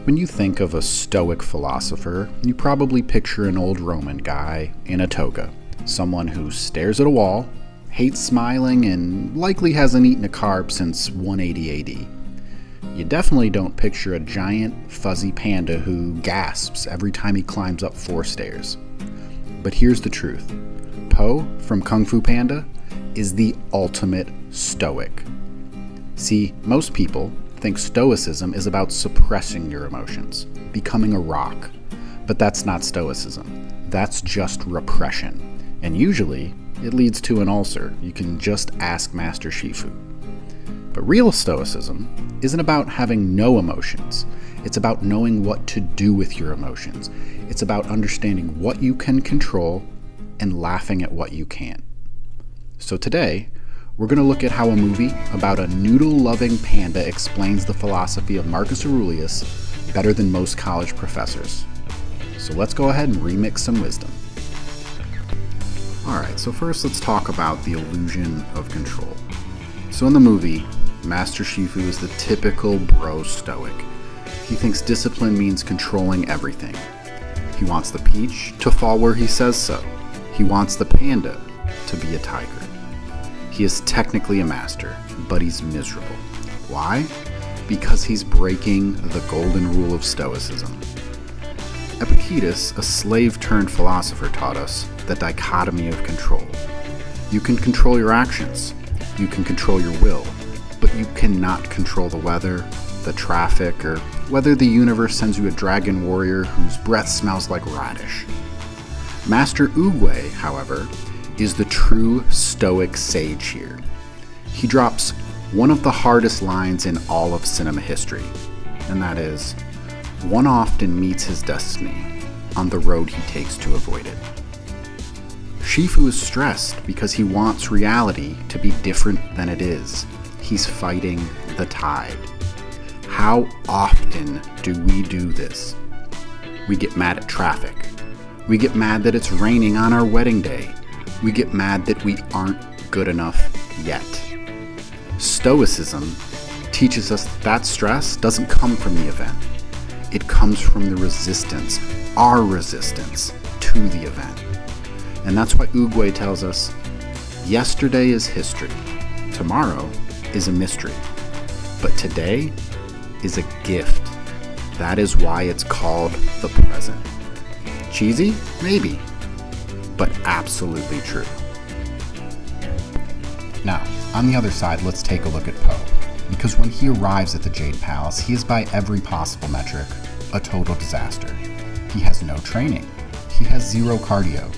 When you think of a Stoic philosopher, you probably picture an old Roman guy in a toga, someone who stares at a wall, hates smiling, and likely hasn't eaten a carb since 180 AD. You definitely don't picture a giant, fuzzy panda who gasps every time he climbs up 4 stairs. But here's the truth. Po from Kung Fu Panda is the ultimate Stoic. See, most people think Stoicism is about suppressing your emotions, becoming a rock. But that's not Stoicism. That's just repression. And usually, it leads to an ulcer. You can just ask Master Shifu. But real Stoicism isn't about having no emotions. It's about knowing what to do with your emotions. It's about understanding what you can control and laughing at what you can't. So today, we're going to look at how a movie about a noodle-loving panda explains the philosophy of Marcus Aurelius better than most college professors. So let's go ahead and remix some wisdom. Alright, so first let's talk about the illusion of control. So in the movie, Master Shifu is the typical bro Stoic. He thinks discipline means controlling everything. He wants the peach to fall where he says so. He wants the panda to be a tiger. He is technically a master, but he's miserable. Why? Because he's breaking the golden rule of Stoicism. Epictetus, a slave-turned-philosopher, taught us the dichotomy of control. You can control your actions, you can control your will, but you cannot control the weather, the traffic, or whether the universe sends you a dragon warrior whose breath smells like radish. Master Oogway, however, is the true Stoic sage here. He drops one of the hardest lines in all of cinema history, and that is, one often meets his destiny on the road he takes to avoid it. Shifu is stressed because he wants reality to be different than it is. He's fighting the tide. How often do we do this? We get mad at traffic. We get mad that it's raining on our wedding day. We get mad that we aren't good enough yet. Stoicism teaches us that stress doesn't come from the event. It comes from the resistance, our resistance to the event. And that's why Oogway tells us, yesterday is history, tomorrow is a mystery, but today is a gift. That is why it's called the present. Cheesy? Maybe. But absolutely true. Now, on the other side, let's take a look at Po. Because when he arrives at the Jade Palace, he is by every possible metric a total disaster. He has no training. He has 0 cardio.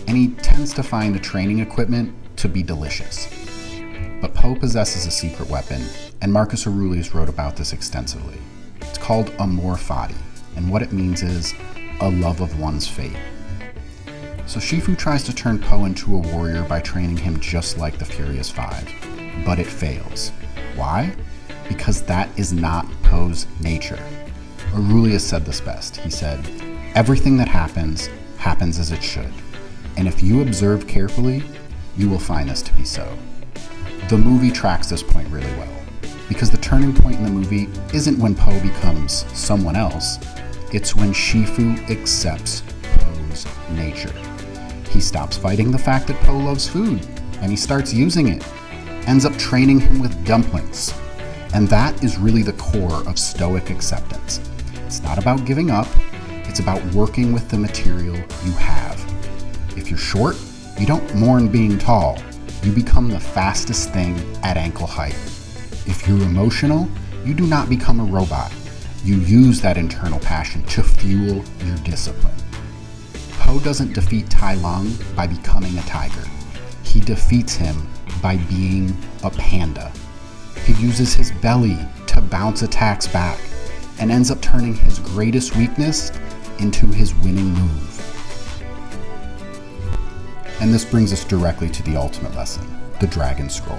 And he tends to find the training equipment to be delicious. But Po possesses a secret weapon, and Marcus Aurelius wrote about this extensively. It's called Amor Fati, and what it means is a love of one's fate. So Shifu tries to turn Po into a warrior by training him just like the Furious Five, but it fails. Why? Because that is not Po's nature. Aurelius said this best. He said, "Everything that happens, happens as it should. And if you observe carefully, you will find this to be so." The movie tracks this point really well, because the turning point in the movie isn't when Po becomes someone else, it's when Shifu accepts Po's nature. He stops fighting the fact that Po loves food, and he starts using it, ends up training him with dumplings. And that is really the core of Stoic acceptance. It's not about giving up, it's about working with the material you have. If you're short, you don't mourn being tall, you become the fastest thing at ankle height. If you're emotional, you do not become a robot. You use that internal passion to fuel your discipline. Po doesn't defeat Tai Lung by becoming a tiger. He defeats him by being a panda. He uses his belly to bounce attacks back and ends up turning his greatest weakness into his winning move. And this brings us directly to the ultimate lesson, the Dragon Scroll,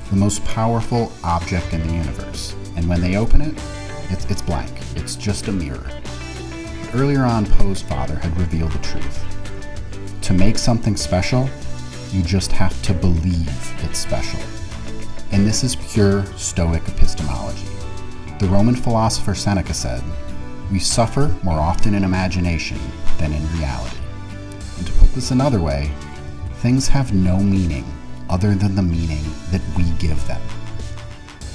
the most powerful object in the universe. And when they open it, it's blank. It's just a mirror. But earlier on, Po's father had revealed the truth. To make something special, you just have to believe it's special. And this is pure Stoic epistemology. The Roman philosopher Seneca said, We suffer more often in imagination than in reality. And to put this another way, things have no meaning other than the meaning that we give them.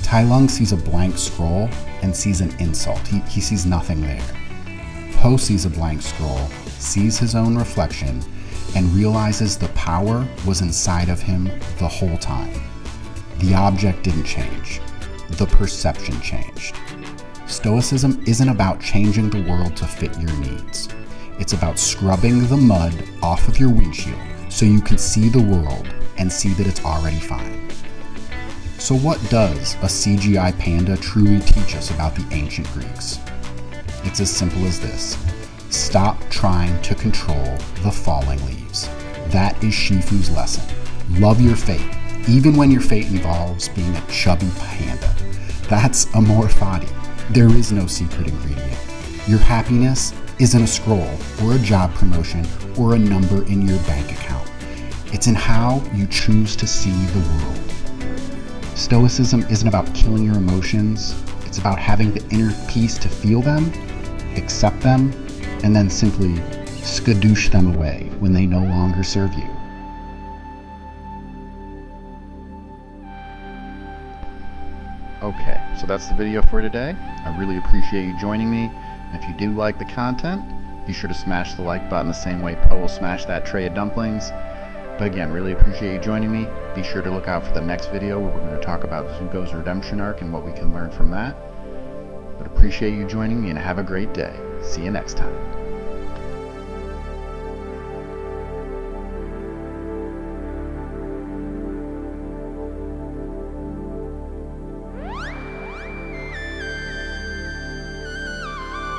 Tai Lung sees a blank scroll and sees an insult. He sees nothing there. Po sees a blank scroll, sees his own reflection, and realizes the power was inside of him the whole time. The object didn't change. The perception changed. Stoicism isn't about changing the world to fit your needs. It's about scrubbing the mud off of your windshield so you can see the world and see that it's already fine. So what does a CGI panda truly teach us about the ancient Greeks? It's as simple as this. Stop trying to control the falling leaves. That is Shifu's lesson. Love your fate, even when your fate involves being a chubby panda. That's Amor Fati. There is no secret ingredient. Your happiness isn't a scroll or a job promotion or a number in your bank account. It's in how you choose to see the world. Stoicism isn't about killing your emotions. It's about having the inner peace to feel them, accept them, and then simply skadoosh them away when they no longer serve you. Okay, so that's the video for today. I really appreciate you joining me. And if you do like the content, be sure to smash the like button the same way Po will smash that tray of dumplings. But again, really appreciate you joining me. Be sure to look out for the next video where we're going to talk about Zuko's redemption arc and what we can learn from that. But appreciate you joining me and have a great day. See you next time.